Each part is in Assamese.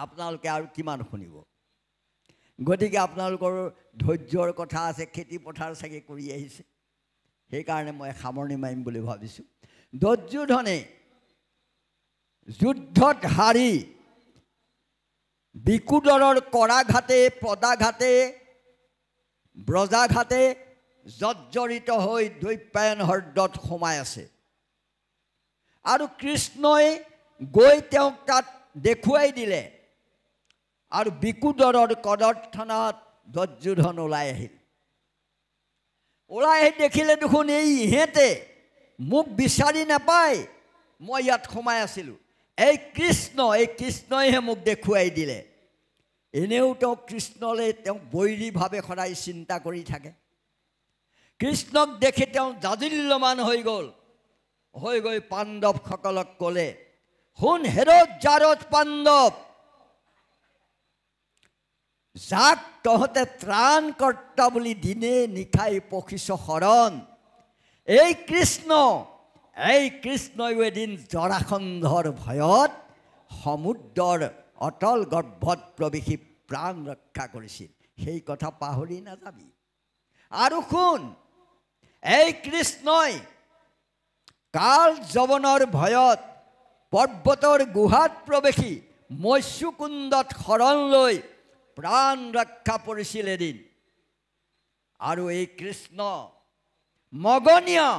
আপোনালোকে আৰু কিমান শুনিব গতিকে আপোনালোকৰ ধৈৰ্যৰ কথা আছে খেতি পথাৰ চাগে কৰি আহিছে সেইকাৰণে মই সামৰণি মাৰিম বুলি ভাবিছোঁ দুৰ্যোধনে যুদ্ধত হাৰি বিকুদৰৰ কৰাঘাটে পদাঘাটে ব্ৰজাঘাটে জৰ্জৰিত হৈ দৈপ্যায়ন হ্ৰদত সোমাই আছে আৰু কৃষ্ণই গৈ তেওঁক তাত দেখুৱাই দিলে আৰু বিকুদৰৰ কদৰ্থনাত দুৰ্যোধন ওলাই আহিল ওলাই আহি দেখিলে দেখোন এই ইহেঁতে মোক বিচাৰি নাপায় মই ইয়াত সোমাই আছিলোঁ এই কৃষ্ণইহে মোক দেখুৱাই দিলে এনেও তেওঁ কৃষ্ণলৈ তেওঁ বৈৰীভাৱে সদায় চিন্তা কৰি থাকে কৃষ্ণক দেখি তেওঁ জাজিল্যমান হৈ গৈ পাণ্ডৱসকলক ক'লে শুন হেৰথ জাৰথ পাণ্ডৱ যাক তহঁতে ত্ৰাণকৰ্তা বুলি দিনে নিশাই পখিছ শৰণ এই কৃষ্ণই এদিন জৰাসন্ধৰ ভয়ত সমুদ্ৰৰ অতল গৰ্ভত প্ৰৱেশি প্ৰাণ ৰক্ষা কৰিছিল সেই কথা পাহৰি নাযাবি আৰু শুন এই কৃষ্ণই কাল যৱনৰ ভয়ত পৰ্বতৰ গুহাত প্ৰৱেশি মৎস্যকুণ্ডত শৰণ লৈ প্ৰাণ ৰক্ষা পৰিছিল এদিন আৰু এই কৃষ্ণ মগনীয়া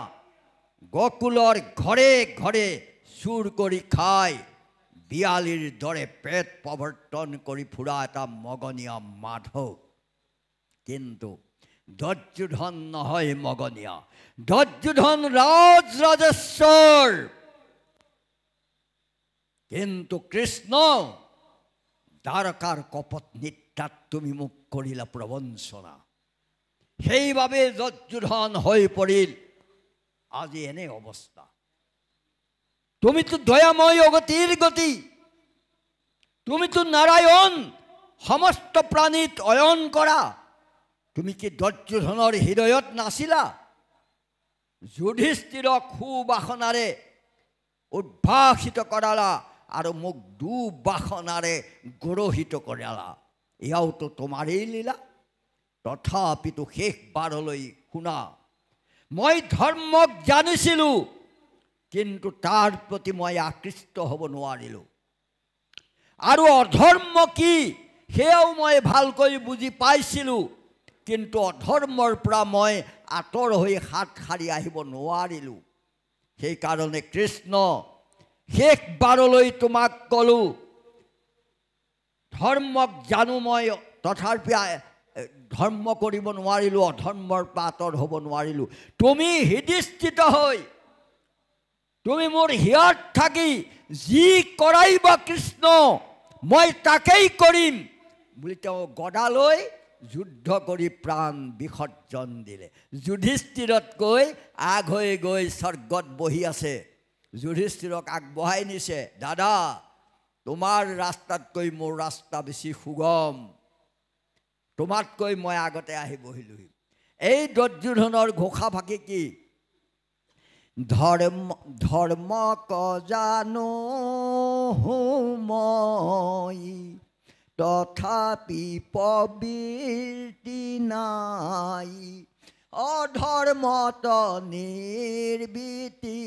গকুলৰ ঘৰে ঘৰে চুৰ কৰি খাই বিয়ালীৰ দৰে পেট প্ৰৱৰ্তন কৰি ফুৰা এটা মগনীয়া মাধৱ কিন্তু দুৰ্যোধন নহয় মগনীয়া দুৰ্যোধন ৰাজেশ্বৰ কিন্তু কৃষ্ণ দ্বাৰকাৰ কপট নিত্যাত তুমি মোক কৰিলা প্ৰবঞ্চনা সেইবাবে দুৰ্যোধন হৈ পৰিল আজি এনে অৱস্থা তুমিতো দয়াময় অগতিৰ গতি তুমিতো নাৰায়ণ সমস্ত প্ৰাণীত অয়ন কৰা তুমি কি দুৰ্যোধনৰ হৃদয়ত নাছিলা যুধিষ্ঠিৰক সুবাসনাৰে উদ্ভাসিত কৰালা আৰু মোক দুবাসনাৰে গ্ৰহিত কৰালা এয়াওতো তোমাৰেই লীলা তথাপিতো শেষবাৰলৈ শুনা মই ধৰ্মক জানিছিলোঁ কিন্তু তাৰ প্ৰতি মই আকৃষ্ট হ'ব নোৱাৰিলোঁ আৰু অধৰ্ম কি সেয়াও মই ভালকৈ বুজি পাইছিলোঁ কিন্তু অধৰ্মৰ পৰা মই আঁতৰ হৈ হাত সাৰি আহিব নোৱাৰিলোঁ সেইকাৰণে কৃষ্ণ শেষবাৰলৈ তোমাক ক'লোঁ ধৰ্মক জানো মই তথাপি ধৰ্ম কৰিব নোৱাৰিলোঁ অধৰ্মৰ পৰা আঁতৰ হ'ব নোৱাৰিলোঁ তুমি হৃদিস্থিত হৈ তুমি মোৰ হিয়াত থাকি যি কৰাইবা কৃষ্ণ মই তাকেই কৰিম বুলি তেওঁ গদালৈ যুদ্ধ কৰি প্ৰাণ বিসৰ্জন দিলে যুধিষ্ঠিৰতকৈ আগ হৈ গৈ স্বৰ্গত বহি আছে যুধিষ্ঠিৰক আগবঢ়াই নিছে দাদা তোমাৰ ৰাস্তাতকৈ মোৰ ৰাস্তা বেছি সুগম তোমাতকৈ মই আগতে আহি বহিলোহি এই দুৰ্যোধনৰ ঘোষা ফাঁকি কি ধৰ্ম জানো মই তথাপি প্ৰবৃত্তি নাই অধৰ্মত নিৰ্বৃত্তি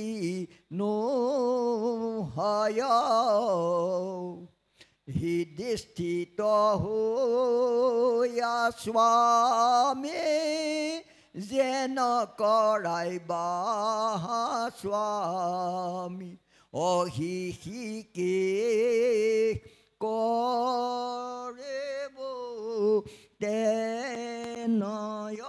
নোহয় হৃদিস্থিত হৈয়া স্বামী যেন কৰাইবা স্বামী অহিষিকে কৰে তেনেয়